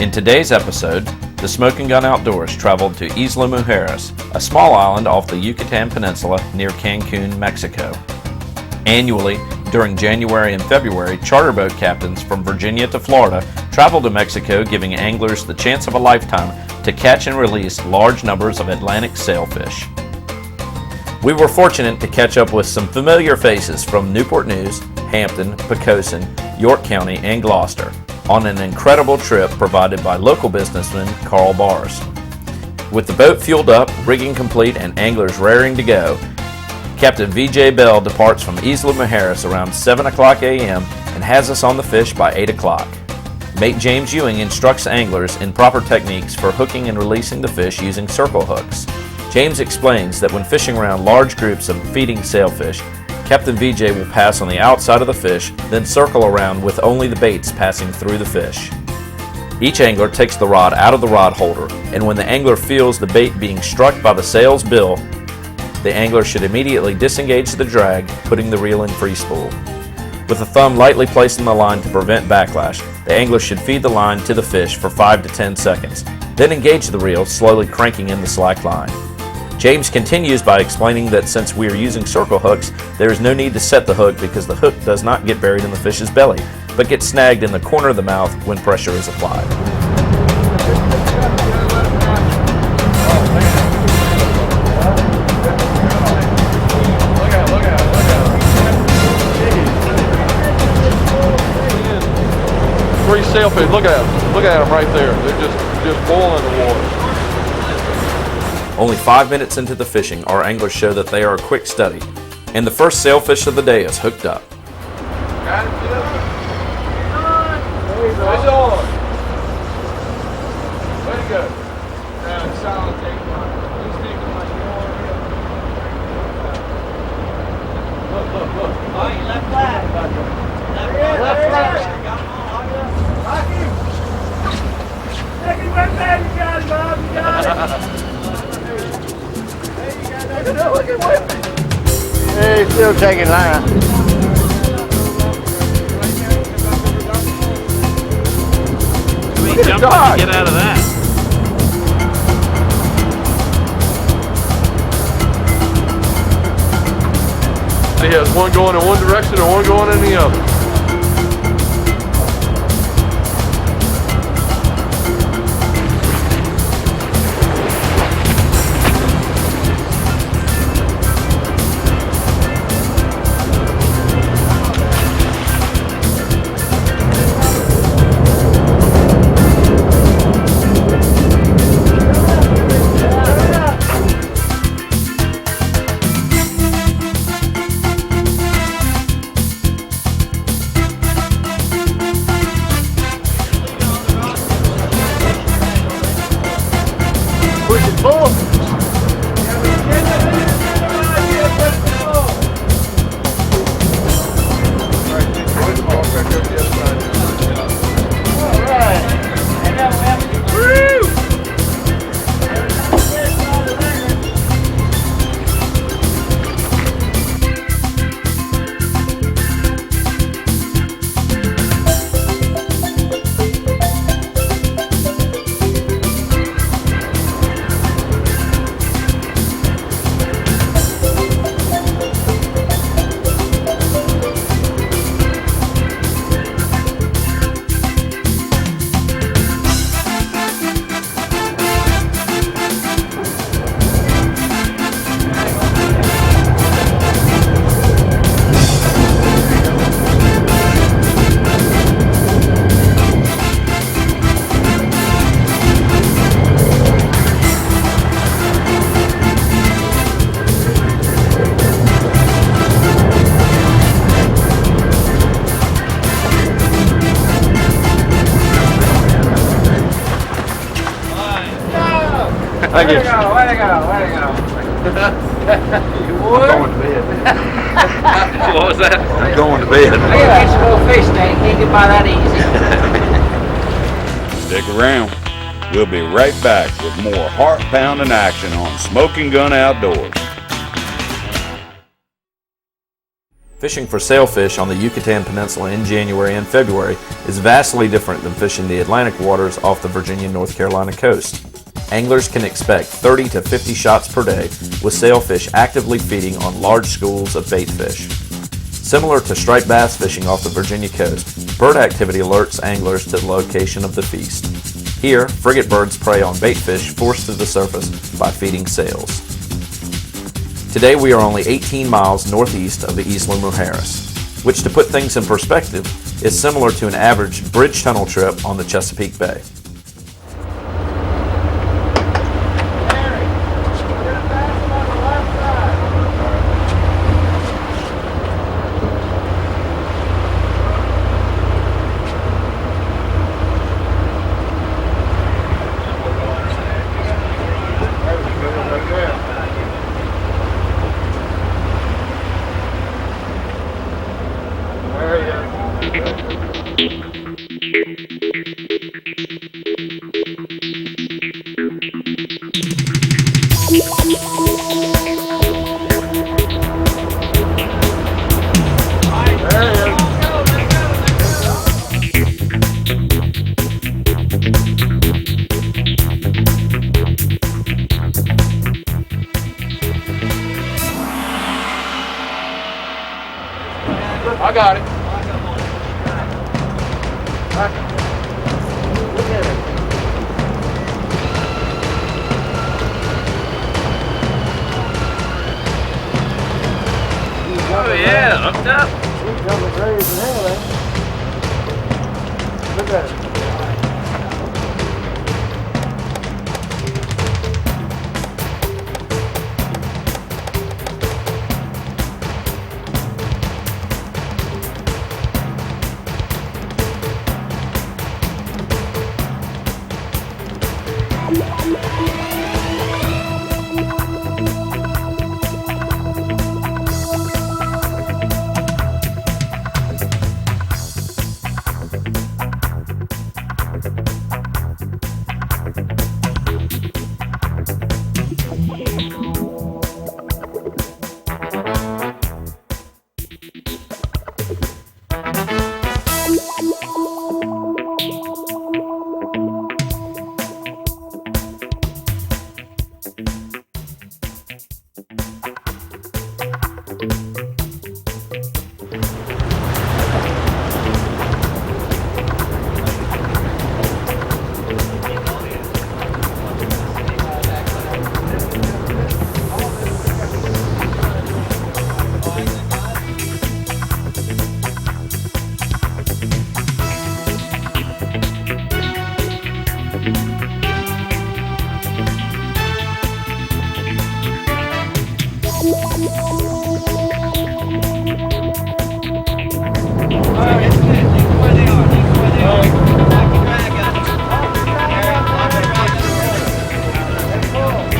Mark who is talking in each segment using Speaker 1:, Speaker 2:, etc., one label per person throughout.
Speaker 1: In today's episode, the Smokin Gun Outdoors traveled to Isla Mujeres, a small island off the Yucatan Peninsula near Cancun, Mexico. Annually, during January and February, charter boat captains from Virginia to Florida travel to Mexico, giving anglers the chance of a lifetime to catch and release large numbers of Atlantic sailfish. We were fortunate to catch up with some familiar faces from Newport News, Hampton, Poquoson, York County, and Gloucester on an incredible trip provided by local businessman Carl Bars. With the boat fueled up, rigging complete, and anglers raring to go, Captain VJ Bell departs from Isla Mujeres around 7 o'clock a.m. and has us on the fish by 8 o'clock. Mate James Ewing instructs anglers in proper techniques for hooking and releasing the fish using circle hooks. James explains that when fishing around large groups of feeding sailfish, Captain VJ will pass on the outside of the fish, then circle around with only the baits passing through the fish. Each angler takes the rod out of the rod holder, and when the angler feels the bait being struck by the sail's bill, the angler should immediately disengage the drag, putting the reel in free spool. With the thumb lightly placed on the line to prevent backlash, the angler should feed the line to the fish for 5 to 10 seconds, then engage the reel, slowly cranking in the slack line. James continues by explaining that since we are using circle hooks, there is no need to set the hook because the hook does not get buried in the fish's belly, but gets snagged in the corner of the mouth when pressure is applied.
Speaker 2: Three sailfish, look at them right there. They're just boiling the water.
Speaker 1: Only 5 minutes into the fishing, our anglers show that they are a quick study, and the first sailfish of the day is hooked up.
Speaker 2: Got it, Jim? Fish on. Way to go. Solid take one. He's making like look.
Speaker 3: Oh, you left flat. Left flat. Take it right back. You got it, Bob. You got it.
Speaker 4: Hey, still taking line.
Speaker 1: Jump up and get out of that.
Speaker 2: He has one going in one direction and one going in the other.
Speaker 3: Way to go, way to go, way to go. You would?
Speaker 4: I'm going to bed.
Speaker 1: What was that?
Speaker 4: I'm going to bed.
Speaker 3: I gotta get some more fish now. You can't get by that easy.
Speaker 5: Stick around. We'll be right back with more heart-pounding action on Smokin Gun Outdoors.
Speaker 1: Fishing for sailfish on the Yucatan Peninsula in January and February is vastly different than fishing the Atlantic waters off the Virginia-North Carolina coast. Anglers can expect 30 to 50 shots per day, with sailfish actively feeding on large schools of bait fish. Similar to striped bass fishing off the Virginia coast, bird activity alerts anglers to the location of the feast. Here, frigate birds prey on bait fish forced to the surface by feeding sails. Today we are only 18 miles northeast of the Isla Mujeres, which, to put things in perspective, is similar to an average bridge tunnel trip on the Chesapeake Bay.
Speaker 2: I got it.
Speaker 3: Oh yeah, hooked up.
Speaker 4: He's jumping crazy and everything. Look at it.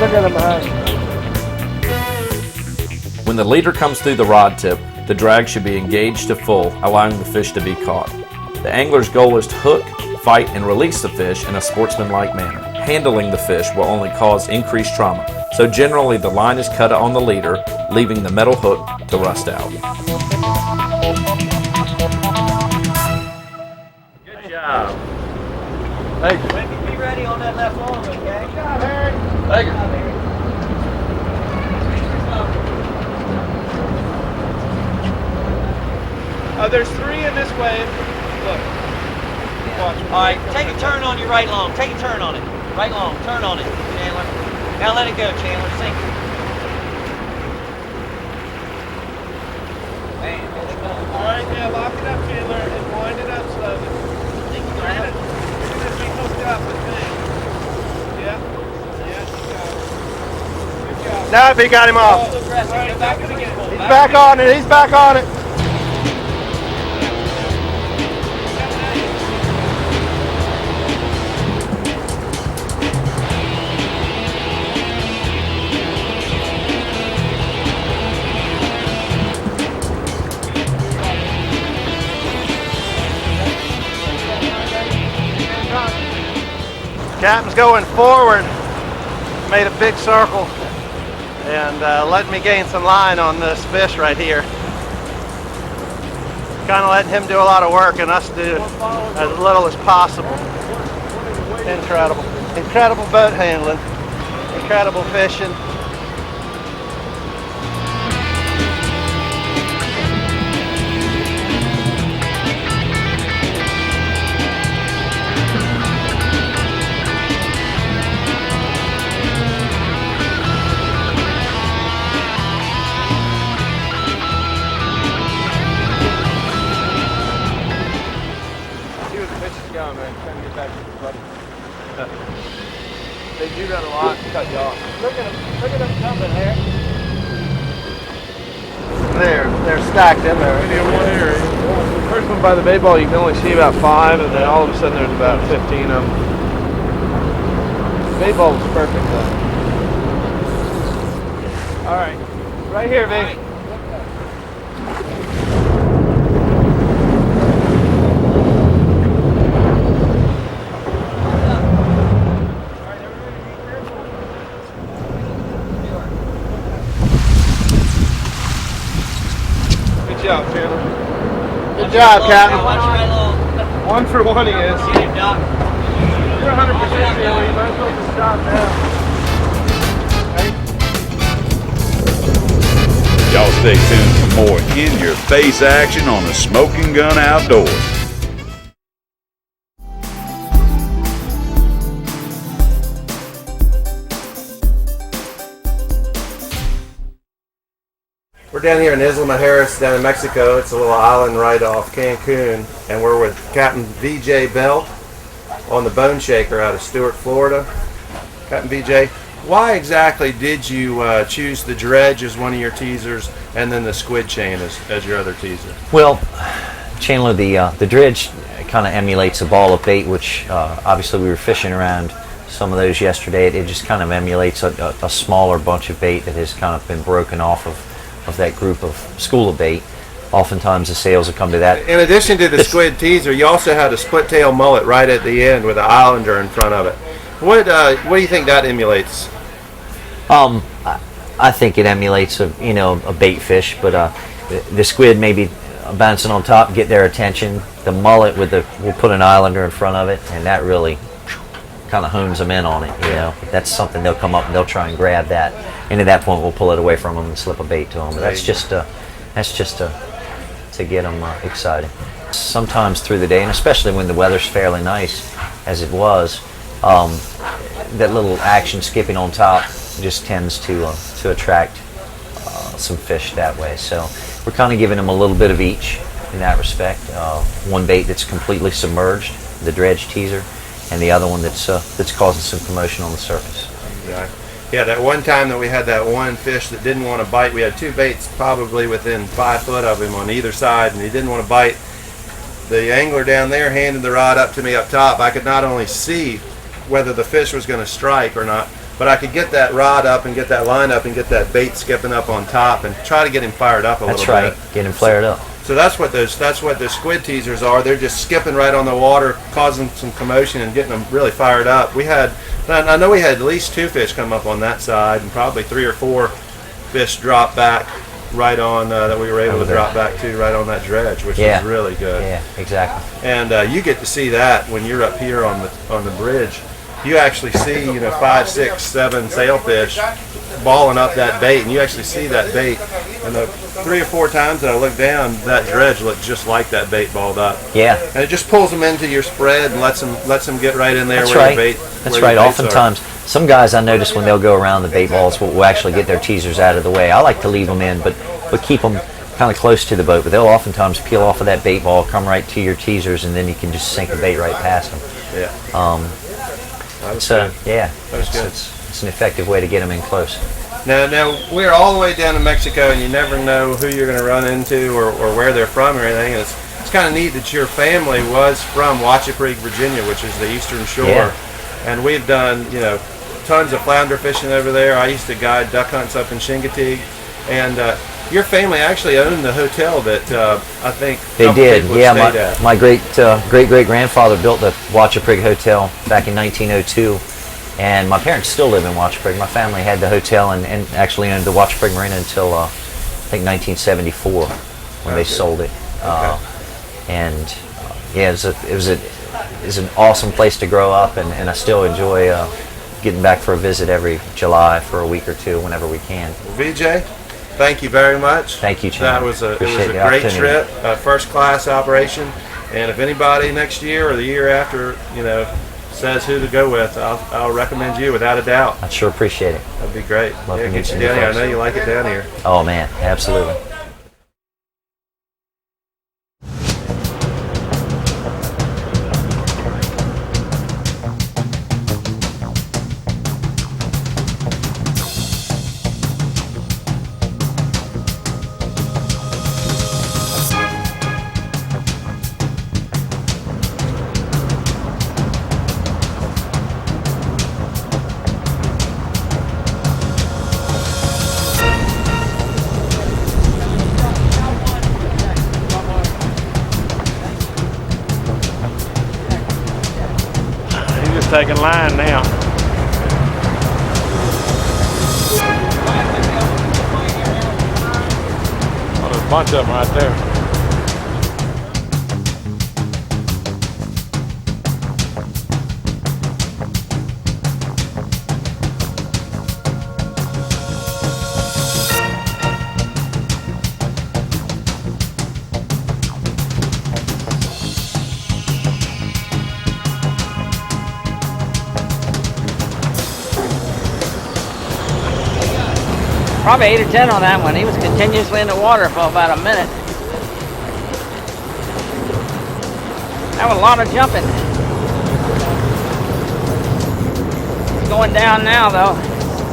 Speaker 4: Look at him behind you.
Speaker 1: When the leader comes through the rod tip, the drag should be engaged to full, allowing the fish to be caught. The angler's goal is to hook, fight, and release the fish in a sportsmanlike manner. Handling the fish will only cause increased trauma, so generally the line is cut on the leader, leaving the metal hook to rust out.
Speaker 3: Good job.
Speaker 2: Thank you.
Speaker 3: Be ready on that left arm, okay? Good job, Harry.
Speaker 2: Thank you.
Speaker 3: There's 3 in this wave. Look. Watch. All right, take a turn on your right long. Take a turn on it. Right long. Turn on it, Chandler. Now let it go, Chandler. Sink it. Man, there they go. All right, now lock it up, Chandler, and wind it up slowly. Think you got it? You're going to be hooked up with me. Yeah. Yeah, you got it. Good job.
Speaker 4: Now he got him off.
Speaker 3: Oh, aggressive. Go back to the again.
Speaker 4: He's back on it. He's back on it. Captain's going forward, made a big circle, and let me gain some line on this fish right here. kind of letting him do a lot of work and us do as little as possible. Incredible. Incredible boat handling. Incredible fishing.
Speaker 3: They do that a lot to cut you off. Look at them coming there.
Speaker 4: They're stacked in there.
Speaker 3: In one area. The first one by the bait ball, you can only see about 5, and then all of a sudden there's about 15 of them. The bait ball was perfect though. All right, right here, Vic. Good job, Chandler.
Speaker 4: Good job, Captain.
Speaker 3: 1 for 1 he is. You're 100% Chandler. You might as well just stop now.
Speaker 5: Y'all stay tuned for more in-your-face action on the Smokin' Gun Outdoors.
Speaker 6: We're down here in Isla, Mujeres, down in Mexico. It's a little island right off Cancun, and we're with Captain VJ Bell on the Bone Shaker out of Stuart, Florida. Captain VJ, why exactly did you choose the dredge as one of your teasers and then the squid chain as your other teaser?
Speaker 7: Well, Chandler, the dredge kind of emulates a ball of bait, which obviously we were fishing around some of those yesterday. It just kind of emulates a smaller bunch of bait that has kind of been broken off of that group of school of bait. Oftentimes the sales will come to that.
Speaker 6: In addition to the squid teaser, you also had a split tail mullet right at the end with an islander in front of it. What do you think that emulates?
Speaker 7: I think it emulates a bait fish, but the squid maybe bouncing on top, get their attention. The mullet we'll put an islander in front of it, and that really kind of hones them in on it. That's something they'll come up and they'll try and grab that, and at that point we'll pull it away from them and slip a bait to them. But that's just to get them excited. Sometimes through the day, and especially when the weather's fairly nice, as it was, that little action skipping on top just tends to attract some fish that way. So we're kind of giving them a little bit of each in that respect. One bait that's completely submerged, the dredge teaser, and the other one that's causing some commotion on the surface.
Speaker 6: Yeah, that one time that we had that one fish that didn't want to bite, we had 2 baits probably within 5 foot of him on either side, and he didn't want to bite. The angler down there handed the rod up to me up top. I could not only see whether the fish was going to strike or not, but I could get that rod up and get that line up and get that bait skipping up on top and try to get him fired up a little bit.
Speaker 7: That's right, get him flared up.
Speaker 6: So that's what the squid teasers are. They're just skipping right on the water, causing some commotion and getting them really fired up. I know we had at least 2 fish come up on that side, and probably 3 or 4 fish drop back right on that we were able to drop back to right on that dredge, which was really good.
Speaker 7: Yeah, exactly.
Speaker 6: And you get to see that when you're up here on the bridge. You actually see 5, 6, 7 sailfish balling up that bait, and you actually see that bait. And the 3 or 4 times that I look down, that dredge looked just like that bait balled up.
Speaker 7: Yeah.
Speaker 6: And it just pulls them into your spread and lets them get right in there.
Speaker 7: That's
Speaker 6: where
Speaker 7: right.
Speaker 6: Your bait.
Speaker 7: That's right. Oftentimes, some guys I notice when they'll go around the bait balls will actually get their teasers out of the way. I like to leave them in, but keep them kind of close to the boat. But they'll oftentimes peel off of that bait ball, come right to your teasers, and then you can just sink the bait right past them.
Speaker 6: Yeah.
Speaker 7: It's an effective way to get them in close.
Speaker 6: Now we're all the way down to Mexico, and you never know who you're going to run into or where they're from or anything. And it's kind of neat that your family was from Chesapeake, Virginia, which is the eastern shore.
Speaker 7: Yeah.
Speaker 6: And we've done tons of flounder fishing over there. I used to guide duck hunts up in Chincoteague, and your family actually owned the hotel that I think
Speaker 7: they did. Yeah, my great grandfather built the Chesapeake Hotel back in 1902, and my parents still live in Chesapeake. My family had the hotel and actually owned the Chesapeake Marina until I think 1974 when they sold it. And yeah, it was an awesome place to grow up, and I still enjoy getting back for a visit every July for a week or two whenever we can.
Speaker 6: VJ, thank you very much.
Speaker 7: Thank you, Chandler.
Speaker 6: It was a
Speaker 7: Appreciate
Speaker 6: great
Speaker 7: the
Speaker 6: trip, first class operation. And if anybody next year or the year after, says who to go with, I'll recommend you without a doubt.
Speaker 7: I sure appreciate it.
Speaker 6: That'd be great.
Speaker 7: Love to
Speaker 6: get
Speaker 7: meet
Speaker 6: you
Speaker 7: some
Speaker 6: down here. I
Speaker 7: folks.
Speaker 6: know you like it down here.
Speaker 7: Oh man, absolutely.
Speaker 3: Taking line now.
Speaker 2: Oh, there's a bunch of them right there.
Speaker 8: Probably 8 or 10 on that one. He was continuously in the water for about a minute. That was a lot of jumping. He's going down now though.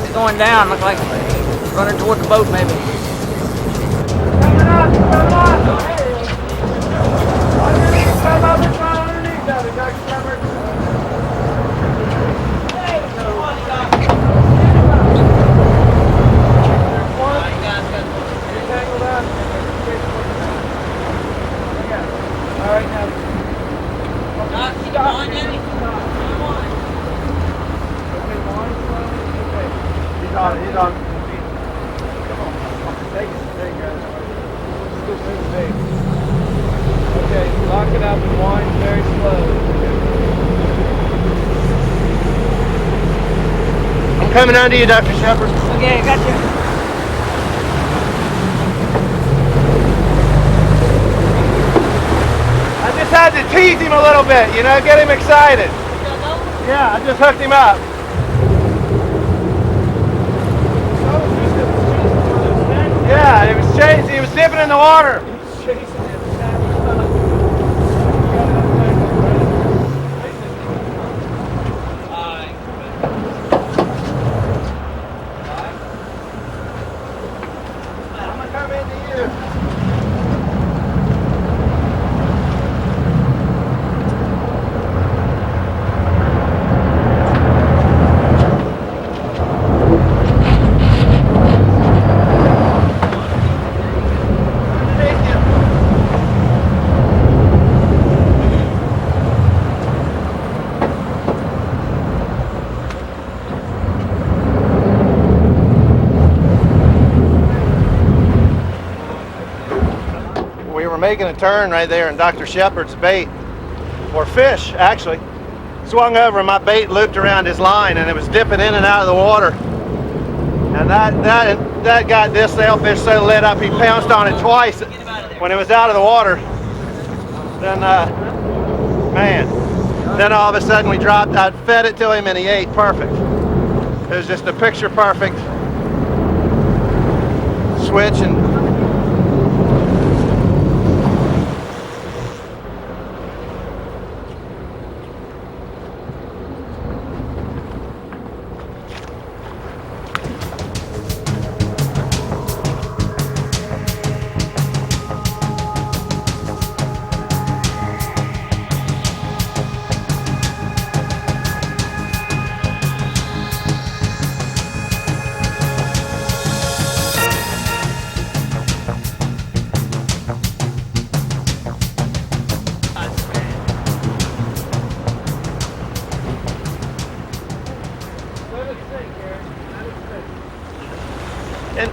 Speaker 8: He's going down. Looks like he's running toward the boat maybe. Coming up, come on. Come up and try underneath that.
Speaker 3: He's on. Come on. Take it. There you go. Let's go big. Okay, lock it up and wind very slow.
Speaker 4: I'm coming under you, Dr. Shepard.
Speaker 8: Okay, got you.
Speaker 4: I just had to tease him a little bit, get him excited. Yeah, I just hooked him up. Yeah, he was chasing, he was dipping in the water. I'm gonna come into you. Making a turn right there in Dr. Shepard's bait, or fish actually, swung over and my bait looped around his line and it was dipping in and out of the water, and that got this sailfish so lit up he pounced on it twice when it was out of the water. Then then all of a sudden we dropped. I fed it to him and he ate perfect. It was just a picture perfect switch. And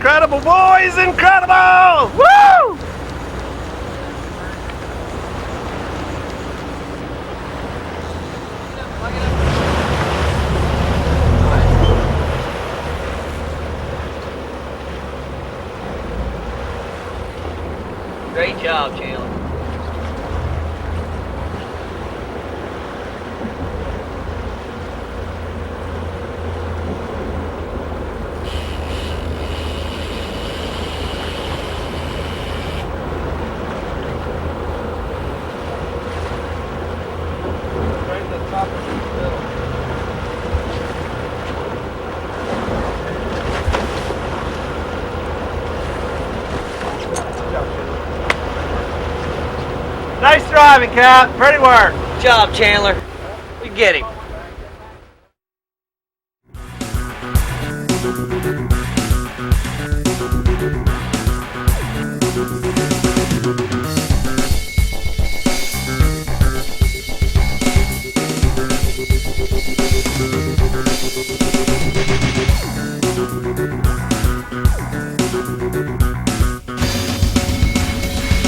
Speaker 4: incredible, boys! Incredible! Woo!
Speaker 8: Great job, Chandler.
Speaker 3: Right in the top of the middle.
Speaker 4: Nice driving, Cap. Pretty work.
Speaker 8: Good job, Chandler. We get him.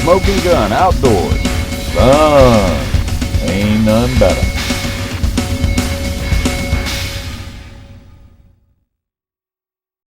Speaker 5: Smoking gun outdoors. Fun. Ain't none better.